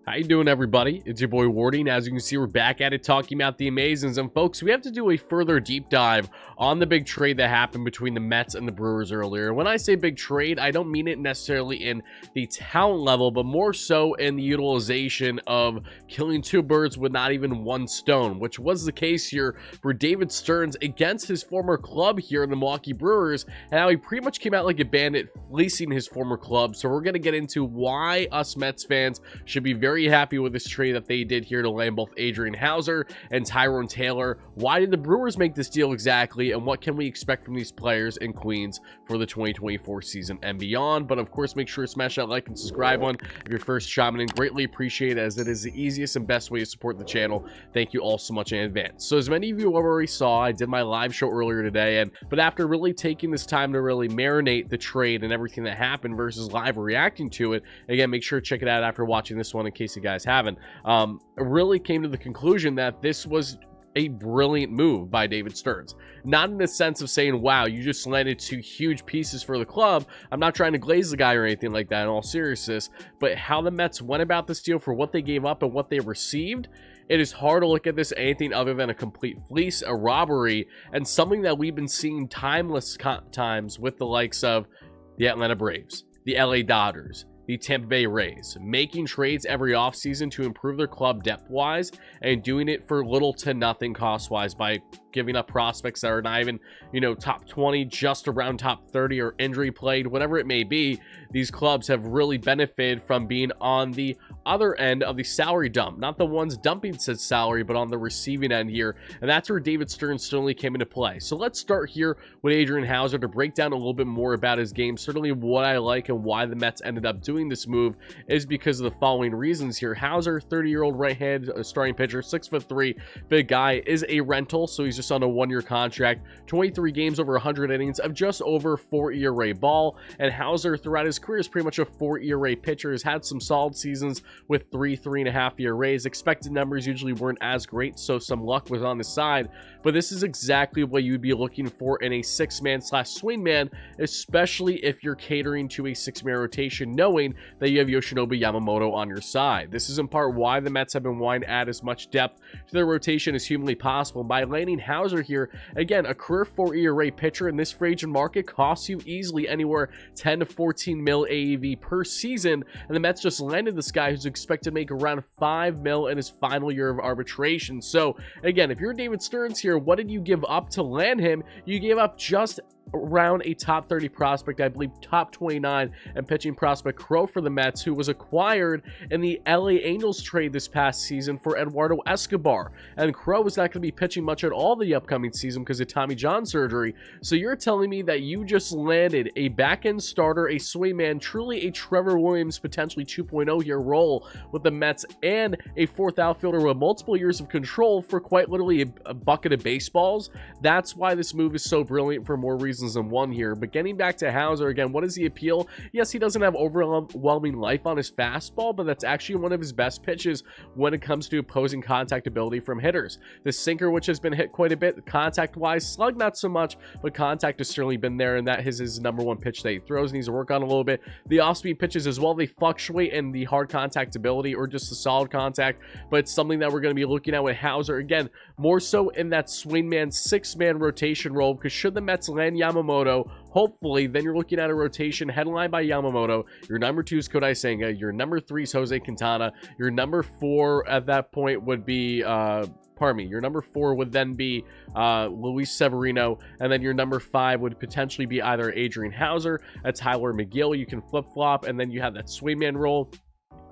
How you doing, everybody? It's your boy Wardy, and as you can see, we're back at it talking about the Amazons. And folks, we have to do a further deep dive on the big trade that happened between the Mets and the Brewers earlier. When I say big trade, I don't mean it necessarily in the talent level, but more so in the utilization of killing two birds with not even one stone, which was the case here for David Stearns against his former club here in the Milwaukee Brewers, and how he pretty much came out like a bandit, fleecing his former club. So we're going to get into why us Mets fans should be very happy with this trade that they did here to land both Adrian Houser and Tyrone Taylor. Why did the Brewers make this deal exactly, and what can we expect from these players in Queens for the 2024 season and beyond? But of course, make sure to smash that like and subscribe button if you're first chiming in. Greatly appreciate it, as it is the easiest and best way to support the channel. Thank you all so much in advance. So as many of you already saw, I did my live show earlier today, but after really taking this time to really marinate the trade and everything that happened versus live reacting to it, again, make sure to check it out after watching this one in case you guys haven't, really came to the conclusion that this was a brilliant move by David Stearns. Not in the sense of saying, wow, you just landed two huge pieces for the club. I'm not trying to glaze the guy or anything like that in all seriousness, but how the Mets went about this deal for what they gave up and what they received. It is hard to look at this anything other than a complete fleece, a robbery, and something that we've been seeing times with the likes of the Atlanta Braves, the LA Dodgers, the Tampa Bay Rays, making trades every offseason to improve their club depth-wise and doing it for little to nothing cost-wise by giving up prospects that are not even, top 20, just around top 30 or injury played, whatever it may be. These clubs have really benefited from being on the other end of the salary dump, not the ones dumping said salary, but on the receiving end here. And that's where David Stearns certainly came into play. So let's start here with Adrian Houser to break down a little bit more about his game. Certainly what I like and why the Mets ended up doing this move is because of the following reasons here. Houser, 30-year-old right-handed starting pitcher, 6'3", big guy, is a rental, so he's just on a one-year contract, 23 games over 100 innings of just over 4 ERA ball. And Houser throughout his career is pretty much a 4 ERA pitcher, has had some solid seasons with 3.5 ERAs. Expected numbers usually weren't as great, so some luck was on his side, but this is exactly what you'd be looking for in a six-man slash swingman, especially if you're catering to a six-man rotation, knowing that you have Yoshinobu Yamamoto on your side. This is in part why the Mets have been wanting to add as much depth to their rotation as humanly possible. By landing Houser here, again, a career 4 ERA pitcher in this free agent market costs you easily anywhere 10 to 14 mil AAV per season, and the Mets just landed this guy who's expected to make around 5 mil in his final year of arbitration. So again, if you're David Stearns here, what did you give up to land him? You gave up just around a top 30 prospect, I believe top 29, and pitching prospect Crow for the Mets, who was acquired in the LA Angels trade this past season for Eduardo Escobar. And Crow is not going to be pitching much at all the upcoming season because of Tommy John surgery. So you're telling me that you just landed a back-end starter, a swingman, truly a Trevor Williams potentially 2.0 here role with the Mets, and a fourth outfielder with multiple years of control for quite literally a bucket of baseballs? That's why this move is so brilliant for more reasons than one here. But getting back to Houser, again, what is the appeal? Yes, he doesn't have overwhelming life on his fastball, but that's actually one of his best pitches when it comes to opposing contact ability from hitters. The sinker, which has been hit quite a bit contact-wise, slug not so much, but contact has certainly been there, and that is his number one pitch that he throws, needs to work on a little bit. The off-speed pitches as well, they fluctuate in the hard contact ability or just the solid contact, but it's something that we're going to be looking at with Houser, again, more so in that swingman, six-man rotation role, because should the Mets land Yamamoto, hopefully, then you're looking at a rotation headlined by Yamamoto. Your number 2 is Kodai Senga. Your number 3 is Jose Quintana. Your number 4 at that point would be, your number 4 would then be Luis Severino, and then your number 5 would potentially be either Adrian Houser, a Tyler McGill. You can flip-flop, and then you have that swingman role,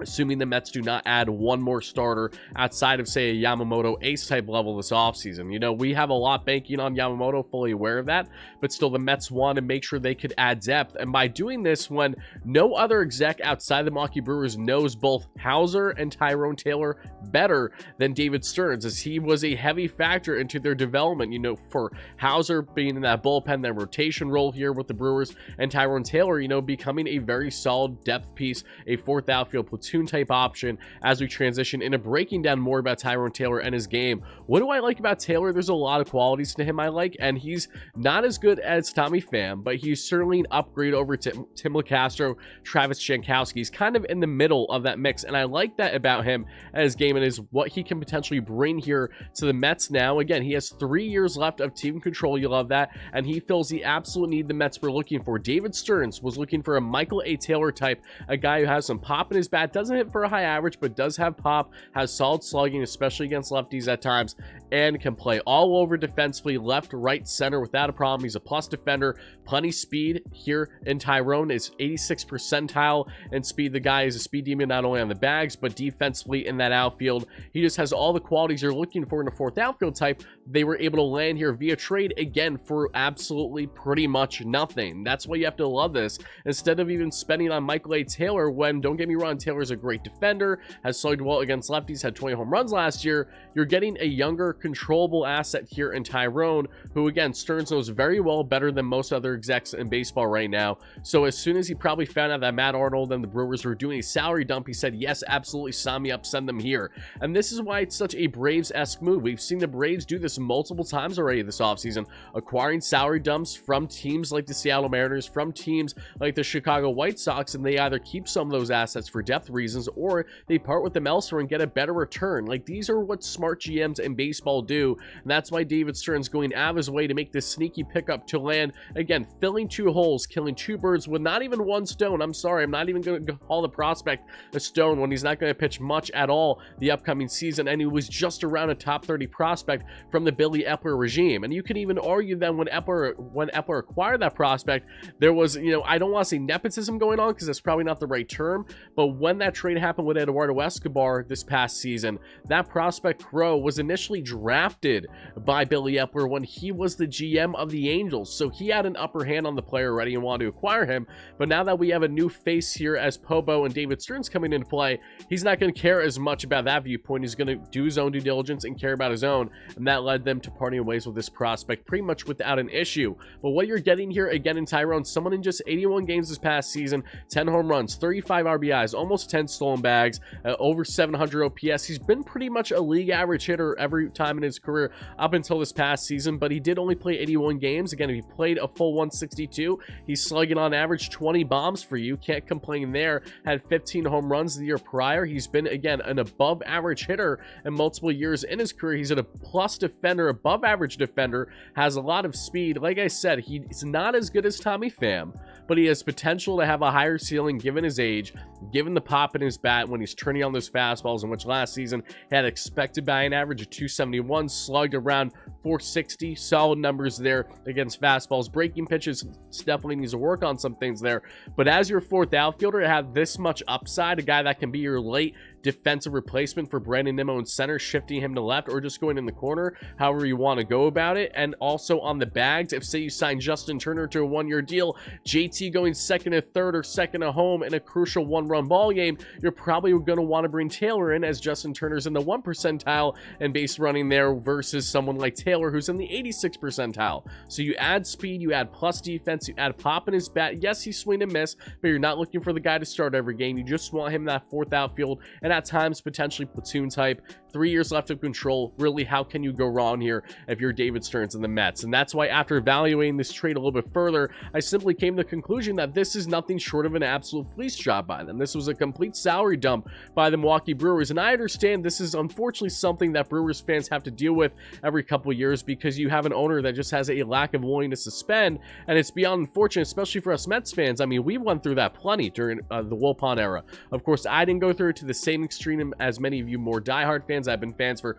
assuming the Mets do not add one more starter outside of, say, a Yamamoto ace-type level this offseason. We have a lot banking on Yamamoto, fully aware of that, but still the Mets want to make sure they could add depth. And by doing this, when no other exec outside the Milwaukee Brewers knows both Houser and Tyrone Taylor better than David Stearns, as he was a heavy factor into their development, for Houser being in that bullpen, that rotation role here with the Brewers, and Tyrone Taylor, becoming a very solid depth piece, a fourth outfield platoon platoon type option as we transition into breaking down more about Tyrone Taylor and his game. What do I like about Taylor? There's a lot of qualities to him I like, and he's not as good as Tommy Pham, but he's certainly an upgrade over Tim LeCastro, Travis Jankowski. He's kind of in the middle of that mix, and I like that about him and his game, and is what he can potentially bring here to the Mets now. Again, he has 3 years left of team control. You love that, and he fills the absolute need the Mets were looking for. David Stearns was looking for a Michael A. Taylor type, a guy who has some pop in his bat, doesn't hit for a high average, but does have pop, has solid slugging, especially against lefties at times, and can play all over defensively, left, right, center without a problem. He's a plus defender, plenty speed here in Tyrone, is 86th percentile in speed. The guy is a speed demon not only on the bags, but defensively in that outfield. He just has all the qualities you're looking for in a fourth outfield type. They were able to land here via trade, again, for absolutely pretty much nothing. That's why you have to love this. Instead of even spending on Michael A. Taylor, when, don't get me wrong, Taylor's a great defender, has slugged well against lefties, had 20 home runs last year, you're getting a younger, controllable asset here in Tyrone, who, again, Stearns knows very well, better than most other execs in baseball right now. So as soon as he probably found out that Matt Arnold and the Brewers were doing a salary dump, he said, yes, absolutely, sign me up, send them here. And this is why it's such a Braves-esque move. We've seen the Braves do this multiple times already this offseason, acquiring salary dumps from teams like the Seattle Mariners, from teams like the Chicago White Sox, and they either keep some of those assets for depth reasons, or they part with them elsewhere and get a better return. Like, these are what smart GMs in baseball do, and that's why David Stearns going out of his way to make this sneaky pickup to land, again, filling 2 holes, killing 2 birds with not even 1 stone. I'm sorry, I'm not even going to call the prospect a stone when he's not going to pitch much at all the upcoming season, and he was just around a top 30 prospect from the Billy Epler regime. And you can even argue then when Epler acquired that prospect, there was, you know, I don't want to say nepotism going on, because that's probably not the right term, but when that trade happened with Eduardo Escobar this past season, that prospect Crow was initially drafted by Billy Epler when he was the GM of the Angels, so he had an upper hand on the player already and wanted to acquire him. But now that we have a new face here as Pobo and David Stearns coming into play, he's not going to care as much about that viewpoint. He's going to do his own due diligence and care about his own, and that led them to parting ways with this prospect pretty much without an issue. But what you're getting here again in Tyrone, someone in just 81 games this past season, 10 home runs, 35 RBIs, almost 10 stolen bags, over 700 OPS. He's been pretty much a league average hitter every time in his career up until this past season, but he did only play 81 games. Again, if he played a full 162, he's slugging on average 20 bombs for you. Can't complain there. Had 15 home runs the year prior. He's been, again, an above average hitter in multiple years in his career. He's a plus defender, above average defender, has a lot of speed. Like I said, he's not as good as Tommy Pham, but he has potential to have a higher ceiling given his age, given the pop in his bat when he's turning on those fastballs, in which last season he had expected batting average of 271, slugged around 460, solid numbers there against fastballs. Breaking pitches definitely needs to work on some things there, but as your fourth outfielder to have this much upside, a guy that can be your late defensive replacement for Brandon Nimmo in center, shifting him to left, or just going in the corner, however you want to go about it. And also on the bags, if say you sign Justin Turner to a 1-year deal, JT going second to third or second to home in a crucial 1-run ball game, you're probably going to want to bring Taylor in, as Justin Turner's in the 1 percentile and base running there, versus someone like Taylor who's in the 86th percentile. So you add speed, you add plus defense, you add pop in his bat. Yes, he's swing and miss, but you're not looking for the guy to start every game. You just want him in that fourth outfield, and at times potentially platoon type. 3 years left of control. Really, how can you go wrong here if you're David Stearns and the Mets? And that's why, after evaluating this trade a little bit further, I simply came to the conclusion that this is nothing short of an absolute fleece job by them. This was a complete salary dump by the Milwaukee Brewers, and I understand this is unfortunately something that Brewers fans have to deal with every couple of years, because you have an owner that just has a lack of willingness to spend, and it's beyond unfortunate, especially for us Mets fans. I mean, we went through that plenty during the Wilpon era. Of course, I didn't go through it to the same extreme as many of you more diehard fans. I've been fans for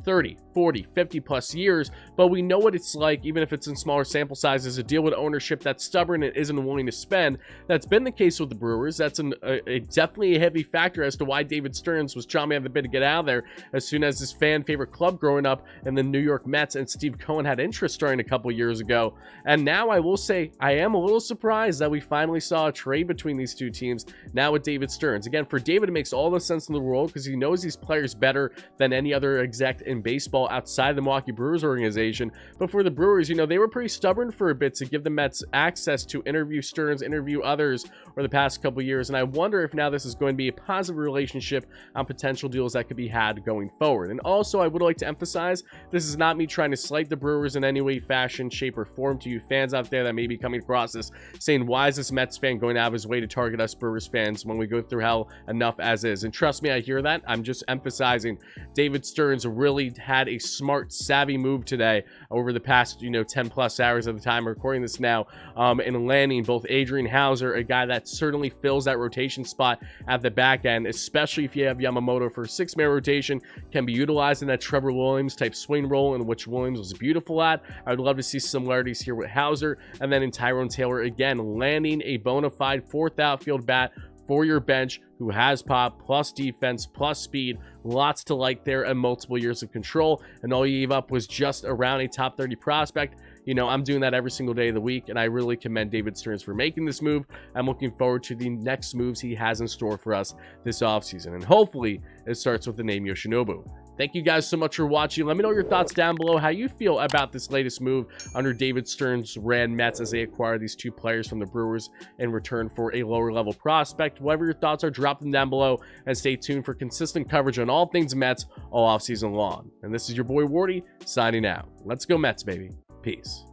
30, 40, 50 plus years, but we know what it's like, even if it's in smaller sample sizes, to deal with ownership that's stubborn and isn't willing to spend. That's been the case with the Brewers. That's definitely a heavy factor as to why David Stearns was chomping at the bit to get out of there as soon as his fan favorite club growing up in the New York Mets and Steve Cohen had interest starting a couple years ago. And now I will say I am a little surprised that we finally saw a trade between these two teams now with David Stearns. Again, for David, it makes all the sense in the world because he knows these players better than any other exec in baseball outside the Milwaukee Brewers organization. But for the Brewers, you know, they were pretty stubborn for a bit to give the Mets access to interview Stearns, interview others over the past couple years. And I wonder if now this is going to be a positive relationship on potential deals that could be had going forward. And also, I would like to emphasize, this is not me trying to slight the Brewers in any way, fashion, shape, or form. To you fans out there that may be coming across this saying, why is this Mets fan going out of his way to target us Brewers fans when we go through hell enough as is? And trust me, I hear that. I'm just emphasizing David Stearns really had a smart, savvy move today over the past, 10 plus hours of the time recording this now, in landing both Adrian Hauser, a guy that certainly fills that rotation spot at the back end, especially if you have Yamamoto for 6-man rotation, can be utilized in that Trevor Williams type swing role, in which Williams was beautiful at. I would love to see similarities here with Hauser, and then in Tyrone Taylor, again, landing a bona fide 4th outfield bat for your bench who has pop, plus defense, plus speed. Lots to like there and multiple years of control. And all you gave up was just around a top 30 prospect. I'm doing that every single day of the week, and I really commend David Stearns for making this move. I'm looking forward to the next moves he has in store for us this offseason. And hopefully it starts with the name Yoshinobu. Thank you guys so much for watching. Let me know your thoughts down below, how you feel about this latest move under David Stearns' ran Mets as they acquire these 2 players from the Brewers in return for a lower level prospect. Whatever your thoughts are, drop them down below, and stay tuned for consistent coverage on all things Mets all offseason long. And this is your boy Wardy signing out. Let's go Mets, baby. Peace.